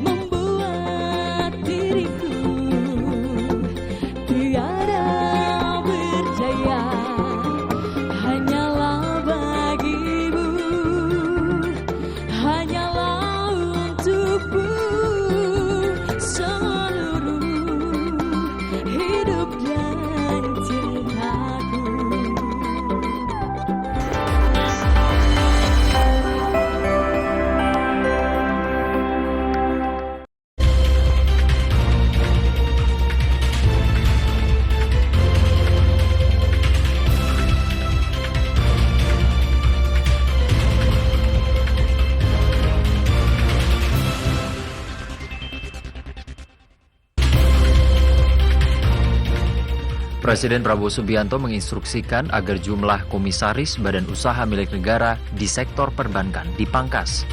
membuat diriku tiada berjaya, hanyalah bagimu, hanyalah untukmu seluruh hidup dan cintaku. Presiden Prabowo Subianto menginstruksikan agar jumlah komisaris badan usaha milik negara di sektor perbankan dipangkas.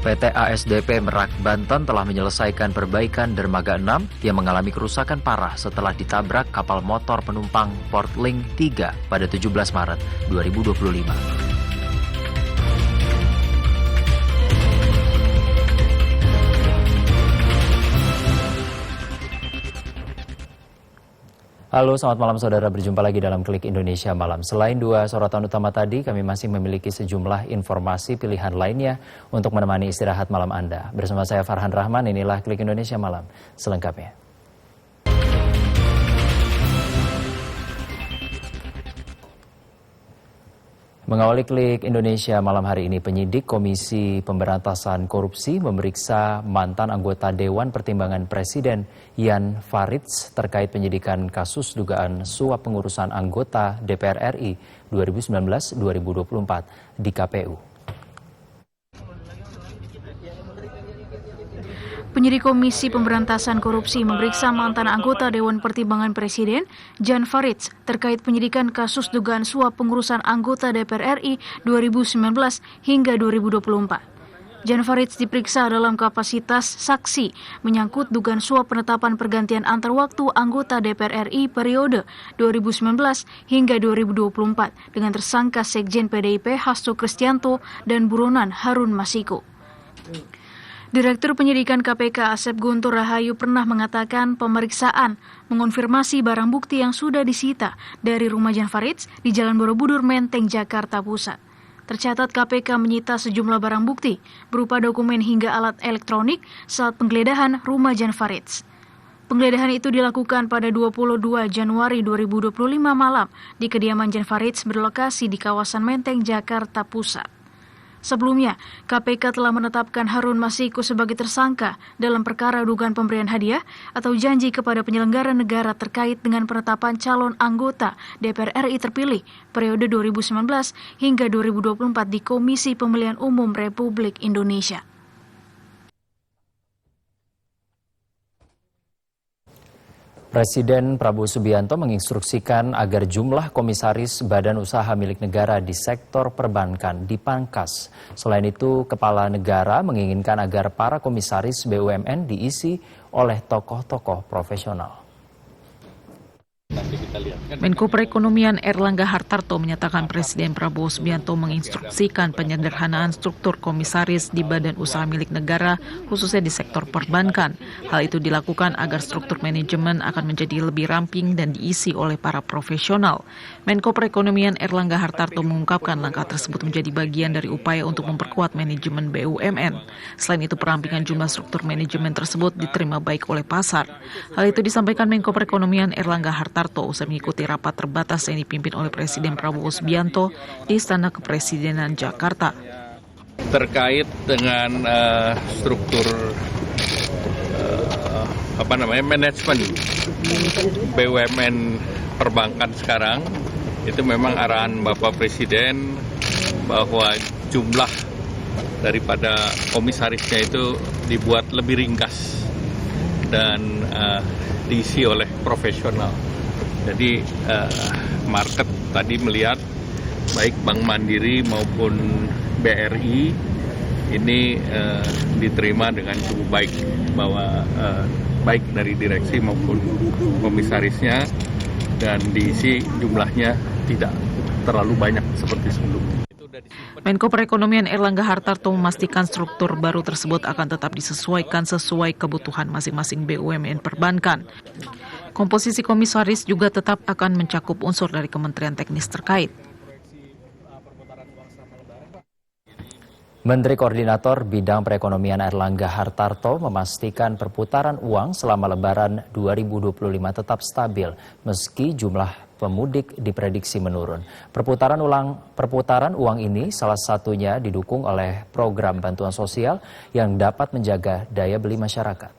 PT ASDP Merak, Banten telah menyelesaikan perbaikan dermaga 6 yang mengalami kerusakan parah setelah ditabrak kapal motor penumpang Portlink 3 pada 17 Maret 2025. Halo, selamat malam saudara. Berjumpa lagi dalam Klik Indonesia Malam. Selain dua sorotan utama tadi, kami masih memiliki sejumlah informasi pilihan lainnya untuk menemani istirahat malam Anda. Bersama saya Farhan Rahman, inilah Klik Indonesia Malam selengkapnya. Mengawali Klik Indonesia malam hari ini, penyidik Komisi Pemberantasan Korupsi memeriksa mantan anggota Dewan Pertimbangan Presiden Jan Faridz terkait penyidikan kasus dugaan suap pengurusan anggota DPR RI 2019-2024 di KPU. Penyidik Komisi Pemberantasan Korupsi memeriksa mantan anggota Dewan Pertimbangan Presiden Jan Faridz terkait penyidikan kasus dugaan suap pengurusan anggota DPR RI 2019 hingga 2024. Jan Faridz diperiksa dalam kapasitas saksi menyangkut dugaan suap penetapan pergantian antar waktu anggota DPR RI periode 2019 hingga 2024 dengan tersangka Sekjen PDIP Hasto Kristianto dan buronan Harun Masiku. Direktur Penyidikan KPK Asep Guntur Rahayu pernah mengatakan pemeriksaan mengonfirmasi barang bukti yang sudah disita dari rumah Jan Faridz di Jalan Borobudur, Menteng, Jakarta Pusat. Tercatat KPK menyita sejumlah barang bukti berupa dokumen hingga alat elektronik saat penggeledahan rumah Jan Faridz. Penggeledahan itu dilakukan pada 22 Januari 2025 malam di kediaman Jan Faridz berlokasi di kawasan Menteng, Jakarta Pusat. Sebelumnya, KPK telah menetapkan Harun Masiku sebagai tersangka dalam perkara dugaan pemberian hadiah atau janji kepada penyelenggara negara terkait dengan penetapan calon anggota DPR RI terpilih periode 2019 hingga 2024 di Komisi Pemilihan Umum Republik Indonesia. Presiden Prabowo Subianto menginstruksikan agar jumlah komisaris badan usaha milik negara di sektor perbankan dipangkas. Selain itu, Kepala Negara menginginkan agar para komisaris BUMN diisi oleh tokoh-tokoh profesional. Menko Perekonomian Erlangga Hartarto menyatakan Presiden Prabowo Subianto menginstruksikan penyederhanaan struktur komisaris di badan usaha milik negara, khususnya di sektor perbankan. Hal itu dilakukan agar struktur manajemen akan menjadi lebih ramping dan diisi oleh para profesional. Menko Perekonomian Erlangga Hartarto mengungkapkan langkah tersebut menjadi bagian dari upaya untuk memperkuat manajemen BUMN. Selain itu, perampingan jumlah struktur manajemen tersebut diterima baik oleh pasar. Hal itu disampaikan Menko Perekonomian Erlangga Hartarto usai mengikuti rapat terbatas yang dipimpin oleh Presiden Prabowo Subianto di Istana Kepresidenan Jakarta. Terkait dengan struktur manajemen BUMN perbankan sekarang, itu memang arahan Bapak Presiden bahwa jumlah daripada komisarisnya itu dibuat lebih ringkas dan diisi oleh profesional. Jadi market tadi melihat baik Bank Mandiri maupun BRI ini diterima dengan cukup baik, bahwa baik dari direksi maupun komisarisnya dan diisi jumlahnya tidak terlalu banyak seperti sebelumnya. Menko Perekonomian Erlangga Hartarto memastikan struktur baru tersebut akan tetap disesuaikan sesuai kebutuhan masing-masing BUMN perbankan. Komposisi komisaris juga tetap akan mencakup unsur dari kementerian teknis terkait. Menteri Koordinator Bidang Perekonomian Erlangga Hartarto memastikan perputaran uang selama Lebaran 2025 tetap stabil meski jumlah pemudik diprediksi menurun. Perputaran uang ini salah satunya didukung oleh program bantuan sosial yang dapat menjaga daya beli masyarakat.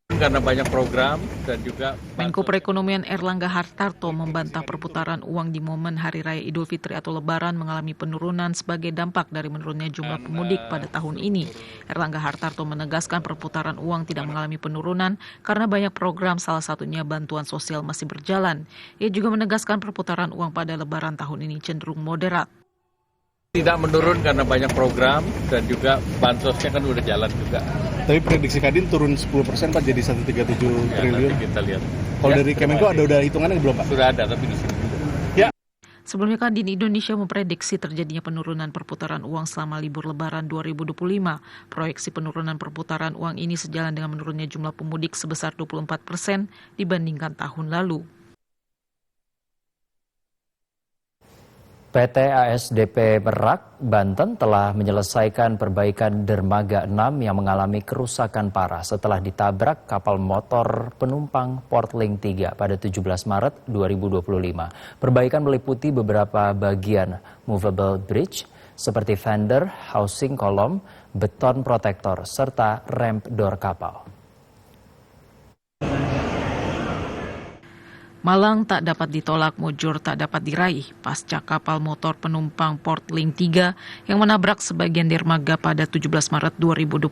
Karena banyak program dan juga Menko Perekonomian Erlangga Hartarto membantah perputaran uang di momen Hari Raya Idul Fitri atau Lebaran mengalami penurunan sebagai dampak dari menurunnya jumlah pemudik pada tahun ini. Erlangga Hartarto menegaskan perputaran uang tidak mengalami penurunan karena banyak program, salah satunya bantuan sosial masih berjalan. Ia juga menegaskan perputaran uang pada Lebaran tahun ini cenderung moderat. Tidak menurun karena banyak program dan juga bansosnya kan udah jalan juga. Tapi prediksi Kadin turun 10% Pak jadi 137 triliun. Nanti kita lihat. Kalau dari Kemenko udah hitungannya belum Pak? Sudah ada tapi di sini juga. Sebelumnya Kadin Indonesia memprediksi terjadinya penurunan perputaran uang selama libur Lebaran 2025. Proyeksi penurunan perputaran uang ini sejalan dengan menurunnya jumlah pemudik sebesar 24% dibandingkan tahun lalu. PT ASDP Merak, Banten telah menyelesaikan perbaikan dermaga 6 yang mengalami kerusakan parah setelah ditabrak kapal motor penumpang Portlink 3 pada 17 Maret 2025. Perbaikan meliputi beberapa bagian movable bridge seperti fender, housing kolom, beton protektor, serta ramp door kapal. Malang tak dapat ditolak, mujur tak dapat diraih pasca kapal motor penumpang Portlink 3 yang menabrak sebagian dermaga pada 17 Maret 2025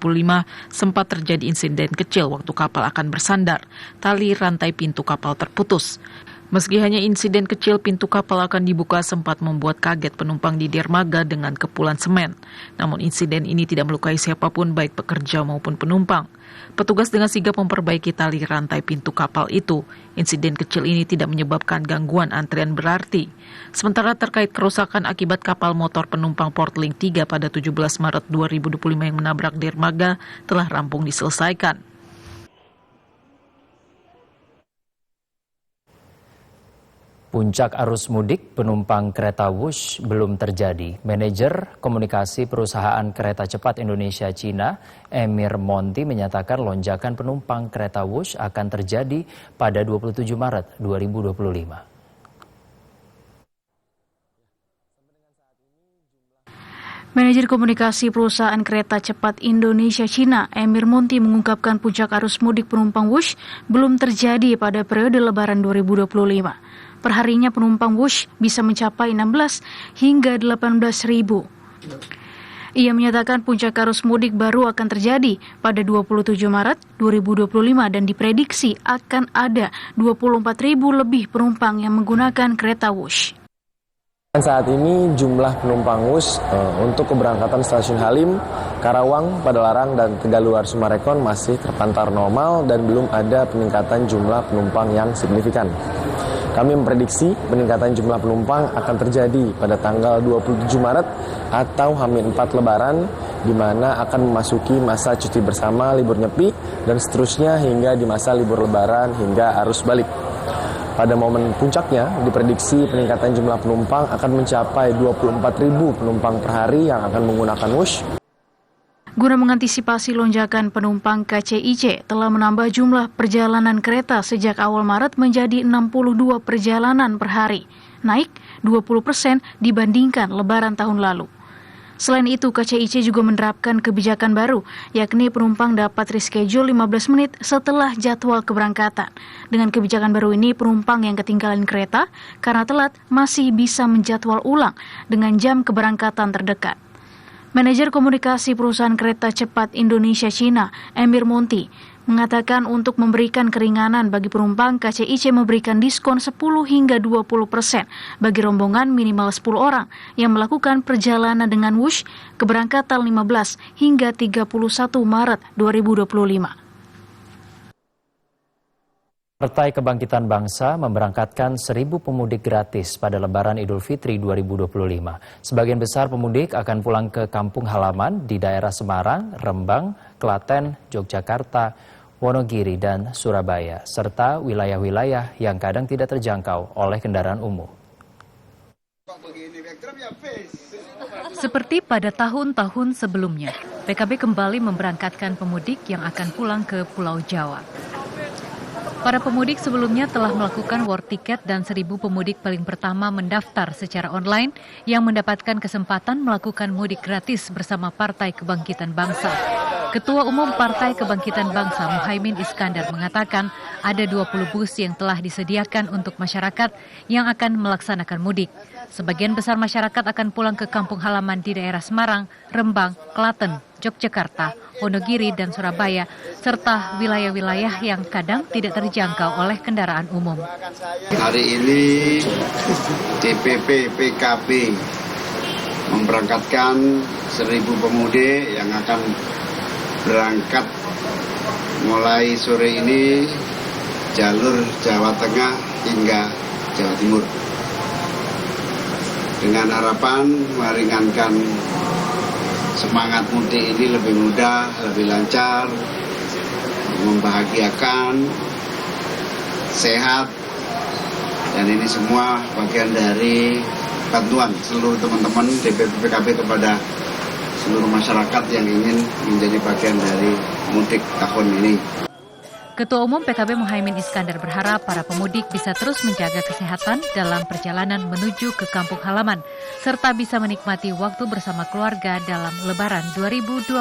sempat terjadi insiden kecil waktu kapal akan bersandar. Tali rantai pintu kapal terputus. Meski hanya insiden kecil, pintu kapal akan dibuka sempat membuat kaget penumpang di dermaga dengan kepulan semen. Namun insiden ini tidak melukai siapapun, baik pekerja maupun penumpang. Petugas dengan sigap memperbaiki tali rantai pintu kapal itu. Insiden kecil ini tidak menyebabkan gangguan antrian berarti. Sementara terkait kerusakan akibat kapal motor penumpang Portlink 3 pada 17 Maret 2025 yang menabrak dermaga telah rampung diselesaikan. Puncak arus mudik penumpang kereta Wush belum terjadi. Manajer komunikasi perusahaan kereta cepat Indonesia Cina, Emir Monti, menyatakan lonjakan penumpang kereta Wush akan terjadi pada 27 Maret 2025. Manajer komunikasi perusahaan kereta cepat Indonesia Cina, Emir Monti, mengungkapkan puncak arus mudik penumpang Wush belum terjadi pada periode Lebaran 2025. Perharinya penumpang Wush bisa mencapai 16 hingga 18 ribu. Ia menyatakan puncak arus mudik baru akan terjadi pada 27 Maret 2025 dan diprediksi akan ada 24 ribu lebih penumpang yang menggunakan kereta Wush. Saat ini jumlah penumpang Wush untuk keberangkatan stasiun Halim, Karawang, Padalarang, dan Tegaluar Sumarekon masih terpantau normal dan belum ada peningkatan jumlah penumpang yang signifikan. Kami memprediksi peningkatan jumlah penumpang akan terjadi pada tanggal 27 Maret atau H-4 Lebaran, di mana akan memasuki masa cuti bersama, libur nyepi, dan seterusnya hingga di masa libur Lebaran hingga arus balik. Pada momen puncaknya, diprediksi peningkatan jumlah penumpang akan mencapai 24.000 penumpang per hari yang akan menggunakan Wush. Guna mengantisipasi lonjakan penumpang, KCIC telah menambah jumlah perjalanan kereta sejak awal Maret menjadi 62 perjalanan per hari, naik 20% dibandingkan Lebaran tahun lalu. Selain itu, KCIC juga menerapkan kebijakan baru, yakni penumpang dapat reschedule 15 menit setelah jadwal keberangkatan. Dengan kebijakan baru ini, penumpang yang ketinggalan kereta karena telat masih bisa menjadwal ulang dengan jam keberangkatan terdekat. Manajer komunikasi perusahaan kereta cepat Indonesia Cina, Emir Monti, mengatakan untuk memberikan keringanan bagi penumpang, KCIC memberikan diskon 10 hingga 20% bagi rombongan minimal 10 orang yang melakukan perjalanan dengan Wush keberangkatan 15 hingga 31 Maret 2025. Partai Kebangkitan Bangsa memberangkatkan 1.000 pemudik gratis pada Lebaran Idul Fitri 2025. Sebagian besar pemudik akan pulang ke kampung halaman di daerah Semarang, Rembang, Klaten, Yogyakarta, Wonogiri, dan Surabaya, serta wilayah-wilayah yang kadang tidak terjangkau oleh kendaraan umum. Seperti pada tahun-tahun sebelumnya, PKB kembali memberangkatkan pemudik yang akan pulang ke Pulau Jawa. Para pemudik sebelumnya telah melakukan war ticket dan 1.000 pemudik paling pertama mendaftar secara online yang mendapatkan kesempatan melakukan mudik gratis bersama Partai Kebangkitan Bangsa. Ketua Umum Partai Kebangkitan Bangsa Muhaimin Iskandar mengatakan ada 20 bus yang telah disediakan untuk masyarakat yang akan melaksanakan mudik. Sebagian besar masyarakat akan pulang ke kampung halaman di daerah Semarang, Rembang, Klaten, Yogyakarta, Wonogiri, dan Surabaya, serta wilayah-wilayah yang kadang tidak terjangkau oleh kendaraan umum. Hari ini DPP PKB memberangkatkan 1.000 pemudik yang akan berangkat mulai sore ini jalur Jawa Tengah hingga Jawa Timur. Dengan harapan meringankan semangat mudik ini lebih mudah, lebih lancar, membahagiakan, sehat, dan ini semua bagian dari bantuan seluruh teman-teman DPP PKB kepada seluruh masyarakat yang ingin menjadi bagian dari mudik tahun ini. Ketua Umum PKB Muhaimin Iskandar berharap para pemudik bisa terus menjaga kesehatan dalam perjalanan menuju ke kampung halaman, serta bisa menikmati waktu bersama keluarga dalam Lebaran 2025.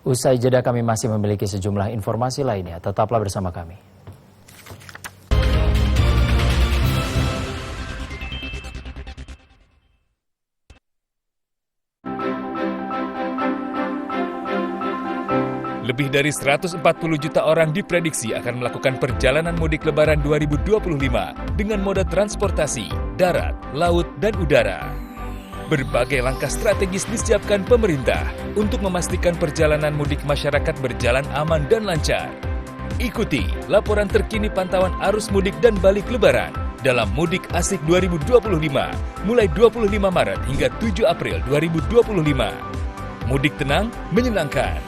Usai jeda kami masih memiliki sejumlah informasi lainnya. Tetaplah bersama kami. Lebih dari 140 juta orang diprediksi akan melakukan perjalanan mudik Lebaran 2025 dengan moda transportasi, darat, laut, dan udara. Berbagai langkah strategis disiapkan pemerintah untuk memastikan perjalanan mudik masyarakat berjalan aman dan lancar. Ikuti laporan terkini pantauan arus mudik dan balik Lebaran dalam Mudik Asik 2025 mulai 25 Maret hingga 7 April 2025. Mudik tenang, menyenangkan.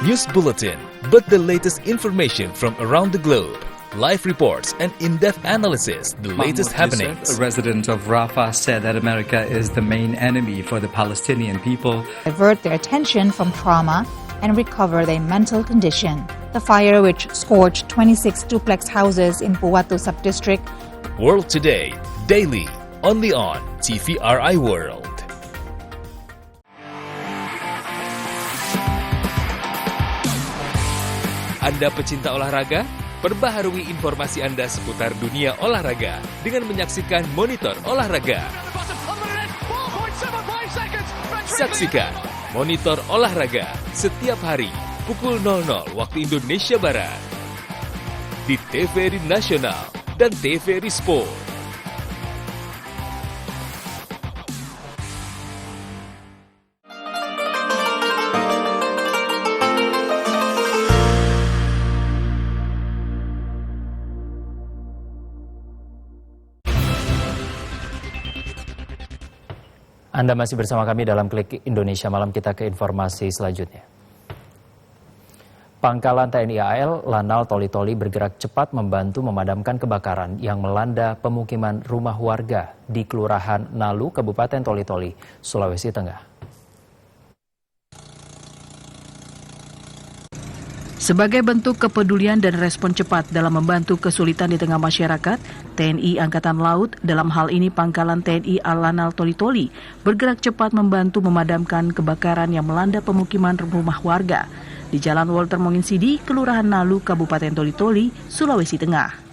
News Bulletin, but the latest information from around the globe. Live reports and in-depth analysis, the latest happenings. A resident of Rafah said that America is the main enemy for the Palestinian people. Divert their attention from trauma and recover their mental condition. The fire which scorched 26 duplex houses in Puwatu sub-district. World Today, daily, only on TVRI World. Anda pecinta olahraga? Perbaharui informasi Anda seputar dunia olahraga dengan menyaksikan Monitor Olahraga. Saksikan Monitor Olahraga setiap hari pukul 00 waktu Indonesia Barat di TVRI Nasional dan TVRI Sport. Anda masih bersama kami dalam Klik Indonesia Malam. Kita ke informasi selanjutnya. Pangkalan TNI AL Lanal Toli-Toli bergerak cepat membantu memadamkan kebakaran yang melanda pemukiman rumah warga di Kelurahan Nalu, Kabupaten Toli-Toli, Sulawesi Tengah. Sebagai bentuk kepedulian dan respon cepat dalam membantu kesulitan di tengah masyarakat, TNI Angkatan Laut, dalam hal ini Pangkalan TNI Al-Lanal Toli-Toli, bergerak cepat membantu memadamkan kebakaran yang melanda pemukiman rumah warga di Jalan Walter Monginsidi, Kelurahan Nalu, Kabupaten Toli-Toli, Sulawesi Tengah.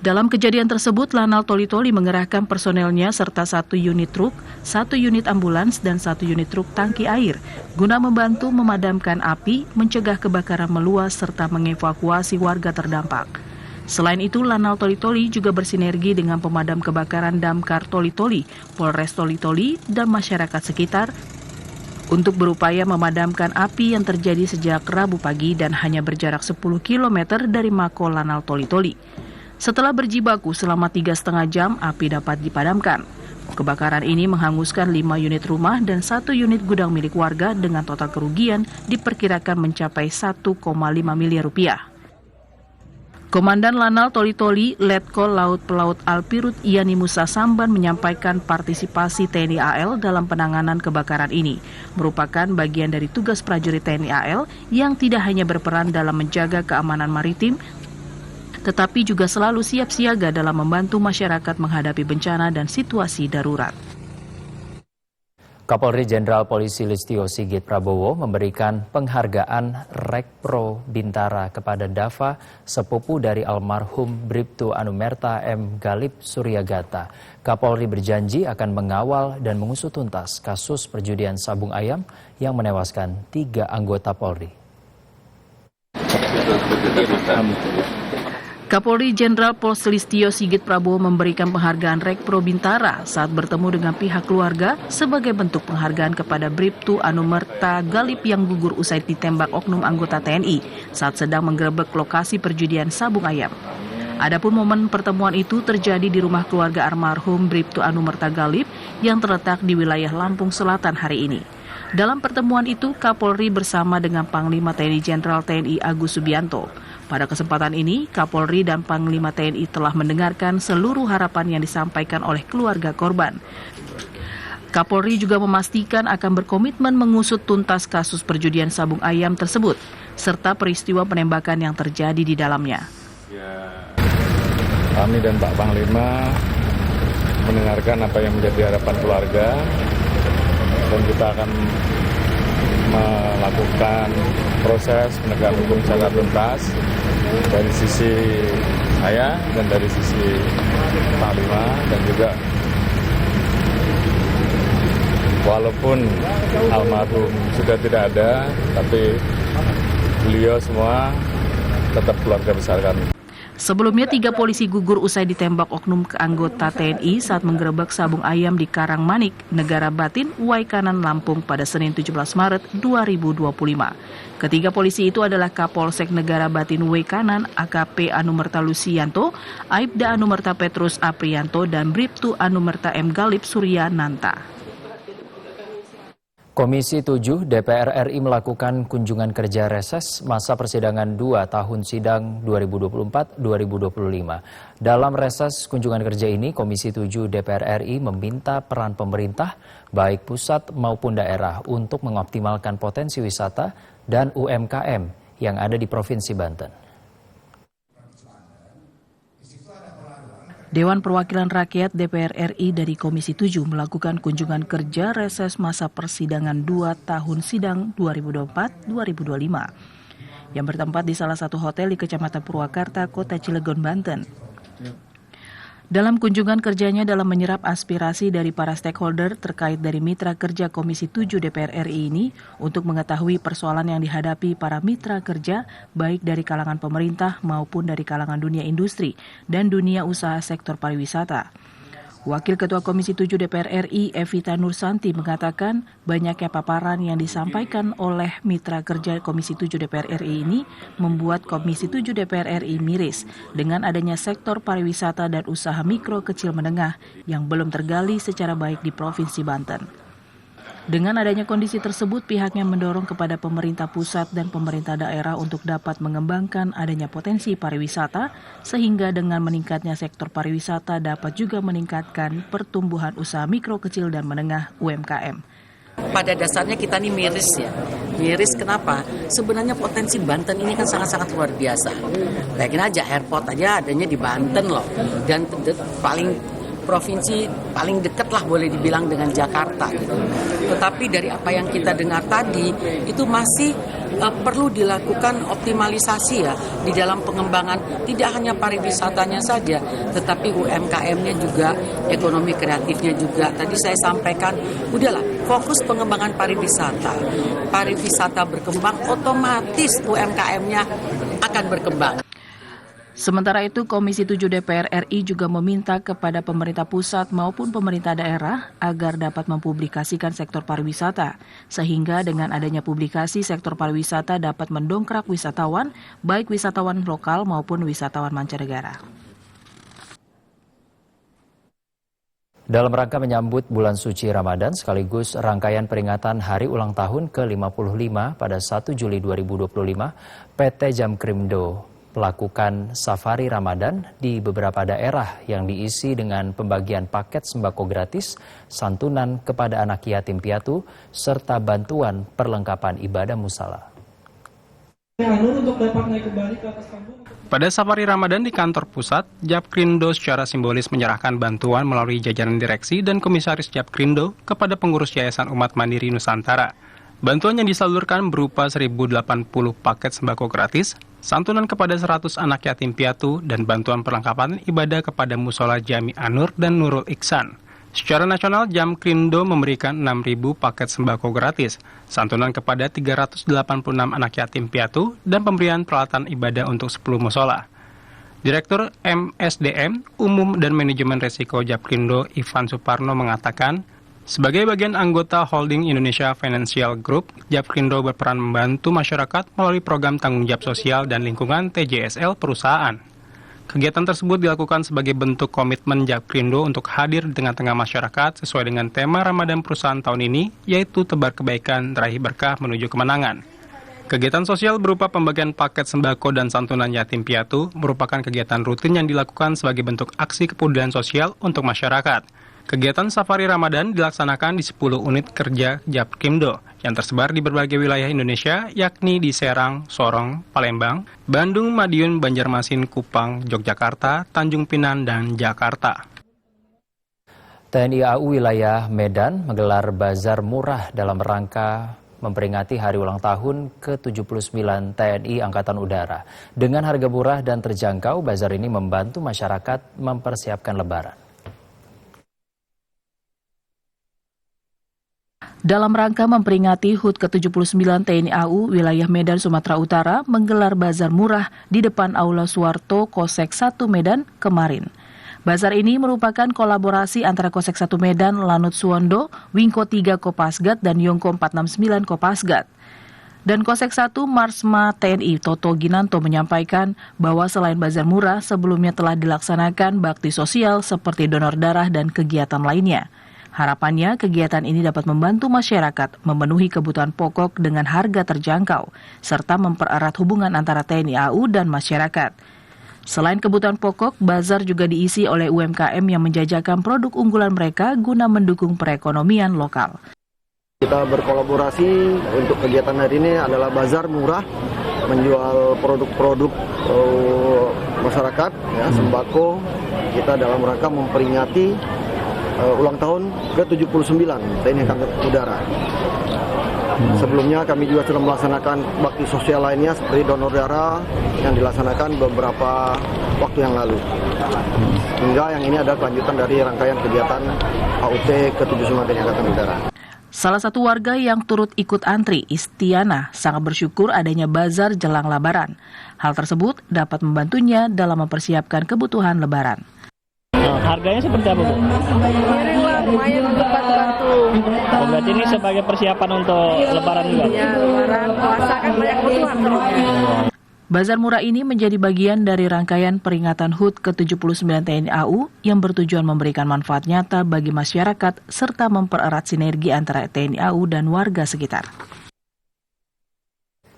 Dalam kejadian tersebut, Lanal Toli-Toli mengerahkan personelnya serta 1 unit truk, 1 unit ambulans, dan 1 unit truk tangki air guna membantu memadamkan api, mencegah kebakaran meluas, serta mengevakuasi warga terdampak. Selain itu, Lanal Toli-Toli juga bersinergi dengan pemadam kebakaran Damkar Toli-Toli, Polres Toli-Toli, dan masyarakat sekitar untuk berupaya memadamkan api yang terjadi sejak Rabu pagi dan hanya berjarak 10 km dari Mako Lanal Toli-Toli. Setelah berjibaku selama 3,5 jam, api dapat dipadamkan. Kebakaran ini menghanguskan 5 unit rumah dan 1 unit gudang milik warga dengan total kerugian diperkirakan mencapai 1,5 miliar rupiah. Komandan Lanal Toli-Toli, Letkol Laut Pelaut Alpirut Yani Musa Samban menyampaikan partisipasi TNI AL dalam penanganan kebakaran ini merupakan bagian dari tugas prajurit TNI AL yang tidak hanya berperan dalam menjaga keamanan maritim, tetapi juga selalu siap siaga dalam membantu masyarakat menghadapi bencana dan situasi darurat. Kapolri Jenderal Polisi Listio Sigit Prabowo memberikan penghargaan Rekpro Bintara kepada Dava, sepupu dari almarhum Bribtu Anumerta M. Galip Suryagata. Kapolri berjanji akan mengawal dan mengusut tuntas kasus perjudian sabung ayam yang menewaskan 3 anggota Polri. Kapolri Jenderal Polisi Listio Sigit Prabowo memberikan penghargaan Rekpro Bintara saat bertemu dengan pihak keluarga sebagai bentuk penghargaan kepada Bribtu Anumerta Galip yang gugur usai ditembak oknum anggota TNI saat sedang menggerebek lokasi perjudian sabung ayam. Adapun momen pertemuan itu terjadi di rumah keluarga almarhum Bribtu Anumerta Galip yang terletak di wilayah Lampung Selatan hari ini. Dalam pertemuan itu, Kapolri bersama dengan Panglima TNI Jenderal TNI Agus Subianto. Pada kesempatan ini, Kapolri dan Panglima TNI telah mendengarkan seluruh harapan yang disampaikan oleh keluarga korban. Kapolri juga memastikan akan berkomitmen mengusut tuntas kasus perjudian sabung ayam tersebut, serta peristiwa penembakan yang terjadi di dalamnya. Kami dan Pak Panglima mendengarkan apa yang menjadi harapan keluarga, dan kita akan melakukan proses penegakan hukum secara tuntas dari sisi saya dan dari sisi Panglima, dan juga walaupun almarhum sudah tidak ada, tapi beliau semua tetap keluarga besar kami. Sebelumnya 3 polisi gugur usai ditembak oknum anggota TNI saat menggerebek sabung ayam di Karangmanik, Negara Batin, Waikanan, Lampung pada Senin 17 Maret 2025. Ketiga polisi itu adalah Kapolsek Negara Batin Waikanan AKP Anumerta Lusianto, Aibda Anumerta Petrus Aprianto, dan Bribtu Anumerta M. Galip Suryananta. Komisi 7 DPR RI melakukan kunjungan kerja reses masa persidangan 2 tahun sidang 2024-2025. Dalam reses kunjungan kerja ini, Komisi 7 DPR RI meminta peran pemerintah, baik pusat maupun daerah, untuk mengoptimalkan potensi wisata dan UMKM yang ada di Provinsi Banten. Dewan Perwakilan Rakyat DPR RI dari Komisi 7 melakukan kunjungan kerja reses masa persidangan 2 tahun sidang 2024-2025 yang bertempat di salah satu hotel di Kecamatan Purwakarta, Kota Cilegon, Banten. Dalam kunjungan kerjanya dalam menyerap aspirasi dari para stakeholder terkait dari mitra kerja Komisi 7 DPR RI ini untuk mengetahui persoalan yang dihadapi para mitra kerja baik dari kalangan pemerintah maupun dari kalangan dunia industri dan dunia usaha sektor pariwisata. Wakil Ketua Komisi 7 DPR RI Evita Nursanti mengatakan banyaknya paparan yang disampaikan oleh mitra kerja Komisi 7 DPR RI ini membuat Komisi 7 DPR RI miris dengan adanya sektor pariwisata dan usaha mikro kecil menengah yang belum tergali secara baik di Provinsi Banten. Dengan adanya kondisi tersebut, pihaknya mendorong kepada pemerintah pusat dan pemerintah daerah untuk dapat mengembangkan adanya potensi pariwisata, sehingga dengan meningkatnya sektor pariwisata dapat juga meningkatkan pertumbuhan usaha mikro, kecil, dan menengah UMKM. Pada dasarnya kita ini miris ya. Miris kenapa? Sebenarnya potensi Banten ini kan sangat-sangat luar biasa. Bayangin aja, airport aja adanya di Banten loh. Dan paling provinsi paling dekat lah boleh dibilang dengan Jakarta gitu. Tetapi dari apa yang kita dengar tadi itu masih perlu dilakukan optimalisasi ya di dalam pengembangan tidak hanya pariwisatanya saja, tetapi UMKM-nya juga, ekonomi kreatifnya juga. Tadi saya sampaikan, udahlah fokus pengembangan pariwisata. Pariwisata berkembang, otomatis UMKM-nya akan berkembang. Sementara itu, Komisi 7 DPR RI juga meminta kepada pemerintah pusat maupun pemerintah daerah agar dapat mempublikasikan sektor pariwisata, sehingga dengan adanya publikasi sektor pariwisata dapat mendongkrak wisatawan, baik wisatawan lokal maupun wisatawan mancanegara. Dalam rangka menyambut bulan suci Ramadan sekaligus rangkaian peringatan Hari Ulang Tahun ke-55 pada 1 Juli 2025, PT Jamkrindo melakukan safari Ramadan di beberapa daerah yang diisi dengan pembagian paket sembako gratis, santunan kepada anak yatim piatu, serta bantuan perlengkapan ibadah musala. Pada safari Ramadan di kantor pusat, Jamkrindo secara simbolis menyerahkan bantuan melalui jajaran direksi dan komisaris Jamkrindo kepada pengurus Yayasan Umat Mandiri Nusantara. Bantuan yang disalurkan berupa 1.080 paket sembako gratis, santunan kepada 100 anak yatim piatu, dan bantuan perlengkapan ibadah kepada Musola Jami Anur dan Nurul Iksan. Secara nasional, Jamkrindo memberikan 6.000 paket sembako gratis, santunan kepada 386 anak yatim piatu, dan pemberian peralatan ibadah untuk 10 musola. Direktur MSDM, Umum dan Manajemen Resiko Jamkrindo, Ivan Suparno mengatakan, sebagai bagian anggota Holding Indonesia Financial Group, Jamkrindo berperan membantu masyarakat melalui program tanggung jawab sosial dan lingkungan TJSL perusahaan. Kegiatan tersebut dilakukan sebagai bentuk komitmen Jamkrindo untuk hadir di tengah-tengah masyarakat sesuai dengan tema Ramadan perusahaan tahun ini, yaitu tebar kebaikan, raih berkah menuju kemenangan. Kegiatan sosial berupa pembagian paket sembako dan santunan yatim piatu merupakan kegiatan rutin yang dilakukan sebagai bentuk aksi kepedulian sosial untuk masyarakat. Kegiatan safari Ramadan dilaksanakan di 10 unit kerja Jamkrindo yang tersebar di berbagai wilayah Indonesia, yakni di Serang, Sorong, Palembang, Bandung, Madiun, Banjarmasin, Kupang, Yogyakarta, Tanjung Pinang, dan Jakarta. TNI AU wilayah Medan menggelar bazar murah dalam rangka memperingati hari ulang tahun ke-79 TNI Angkatan Udara. Dengan harga murah dan terjangkau, bazar ini membantu masyarakat mempersiapkan Lebaran. Dalam rangka memperingati HUT ke-79 TNI AU, wilayah Medan, Sumatera Utara menggelar bazar murah di depan Aula Suwarto Kosek 1 Medan kemarin. Bazar ini merupakan kolaborasi antara Kosek 1 Medan, Lanut Suwondo, Wingko 3 Kopasgat, dan Yongko 469 Kopasgat. Dan Kosek 1 Marsma TNI Toto Ginanto menyampaikan bahwa selain bazar murah, sebelumnya telah dilaksanakan bakti sosial seperti donor darah dan kegiatan lainnya. Harapannya, kegiatan ini dapat membantu masyarakat memenuhi kebutuhan pokok dengan harga terjangkau, serta mempererat hubungan antara TNI AU dan masyarakat. Selain kebutuhan pokok, bazar juga diisi oleh UMKM yang menjajakan produk unggulan mereka guna mendukung perekonomian lokal. Kita berkolaborasi untuk kegiatan hari ini adalah bazar murah, menjual produk-produk masyarakat, ya, sembako. Kita dalam rangka memperingati ulang tahun ke-79 TNI Angkatan Udara. Sebelumnya kami juga sudah melaksanakan bakti sosial lainnya seperti donor darah yang dilaksanakan beberapa waktu yang lalu. Hingga yang ini adalah kelanjutan dari rangkaian kegiatan HUT ke-79 TNI Angkatan Udara. Salah satu warga yang turut ikut antri, Istiana, sangat bersyukur adanya bazar jelang Lebaran. Hal tersebut dapat membantunya dalam mempersiapkan kebutuhan Lebaran. Harganya seperti apa, Bu? Miring lah, lumayan untuk bantu-bantu. Oh, berarti ini sebagai persiapan untuk Lebaran juga? Iya, Lebaran, puasa kan banyak kebutuhan terusnya. Bazar murah ini menjadi bagian dari rangkaian peringatan HUT ke-79 TNI AU yang bertujuan memberikan manfaat nyata bagi masyarakat serta mempererat sinergi antara TNI AU dan warga sekitar.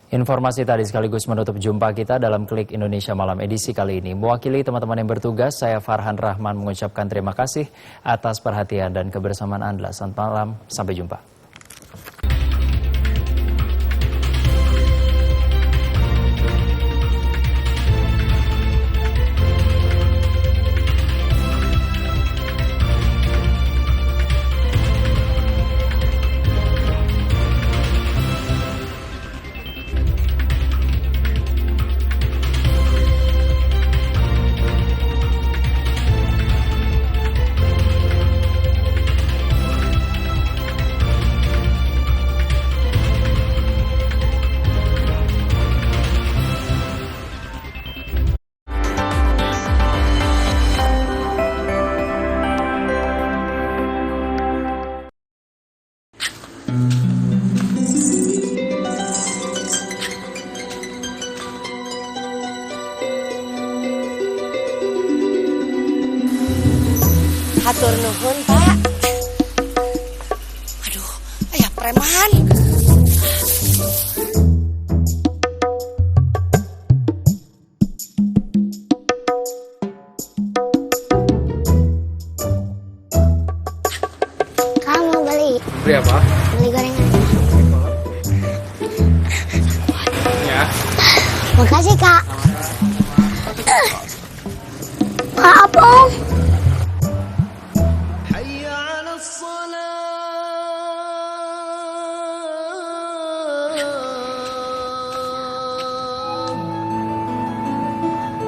Informasi tadi sekaligus menutup jumpa kita dalam Klik Indonesia Malam edisi kali ini. Mewakili teman-teman yang bertugas, saya Farhan Rahman mengucapkan terima kasih atas perhatian dan kebersamaan Anda. Selamat malam, sampai jumpa. Hatur nuhun, Pak. Aduh, ayah preman. Kamu beli? Beli apa? Beli gorengan. Ya. Makasih, Kak. Maaf, Om.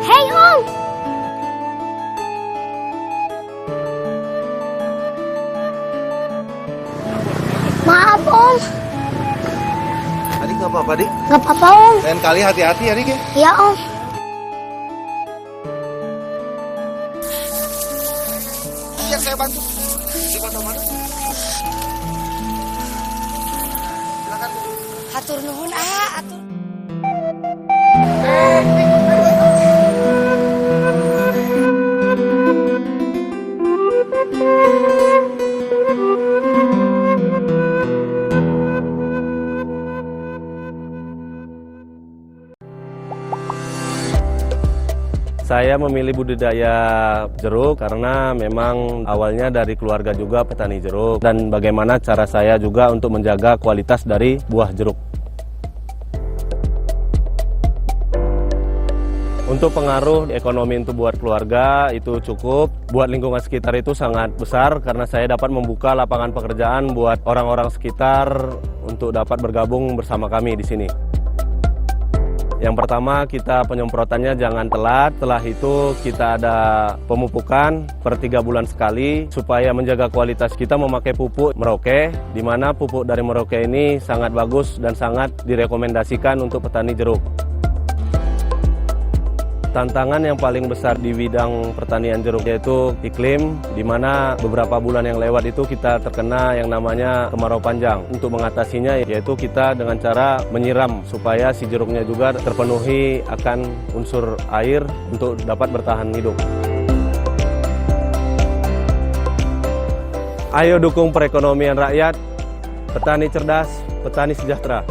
Hei, Om. Maaf, Om. Adik nggak apa-apa, Dik? Nggak apa-apa, Om. Lain kali hati-hati ya, Dik ya? Iya, Om. Biar saya bantu. Di mana? Silakan. Hatur nuhun, atur. Saya memilih budidaya jeruk karena memang awalnya dari keluarga juga petani jeruk dan bagaimana cara saya juga untuk menjaga kualitas dari buah jeruk. Untuk pengaruh ekonomi untuk buat keluarga itu cukup, buat lingkungan sekitar itu sangat besar karena saya dapat membuka lapangan pekerjaan buat orang-orang sekitar untuk dapat bergabung bersama kami di sini. Yang pertama kita penyemprotannya jangan telat, setelah itu kita ada pemupukan per 3 bulan sekali supaya menjaga kualitas kita memakai pupuk Merauke, di mana pupuk dari Merauke ini sangat bagus dan sangat direkomendasikan untuk petani jeruk. Tantangan yang paling besar di bidang pertanian jeruk yaitu iklim, di mana beberapa bulan yang lewat itu kita terkena yang namanya kemarau panjang. Untuk mengatasinya yaitu kita dengan cara menyiram supaya si jeruknya juga terpenuhi akan unsur air untuk dapat bertahan hidup. Ayo dukung perekonomian rakyat, petani cerdas, petani sejahtera.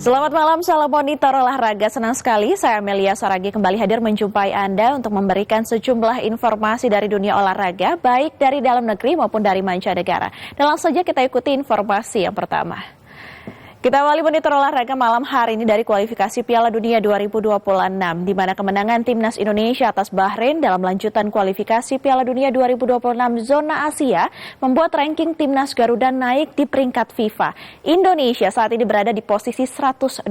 Selamat malam, salam monitor olahraga. Senang sekali saya Amelia Saragi kembali hadir menjumpai Anda untuk memberikan sejumlah informasi dari dunia olahraga, baik dari dalam negeri maupun dari mancanegara. Dan langsung saja kita ikuti informasi yang pertama. Kita awali monitor olahraga malam hari ini dari kualifikasi Piala Dunia 2026, di mana kemenangan Timnas Indonesia atas Bahrain dalam lanjutan kualifikasi Piala Dunia 2026 zona Asia membuat ranking Timnas Garuda naik di peringkat FIFA. Indonesia saat ini berada di posisi 123.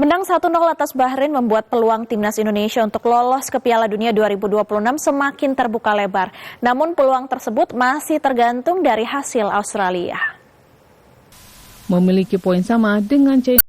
Menang 1-0 atas Bahrain membuat peluang Timnas Indonesia untuk lolos ke Piala Dunia 2026 semakin terbuka lebar. Namun peluang tersebut masih tergantung dari hasil Australia. Memiliki poin sama dengan China.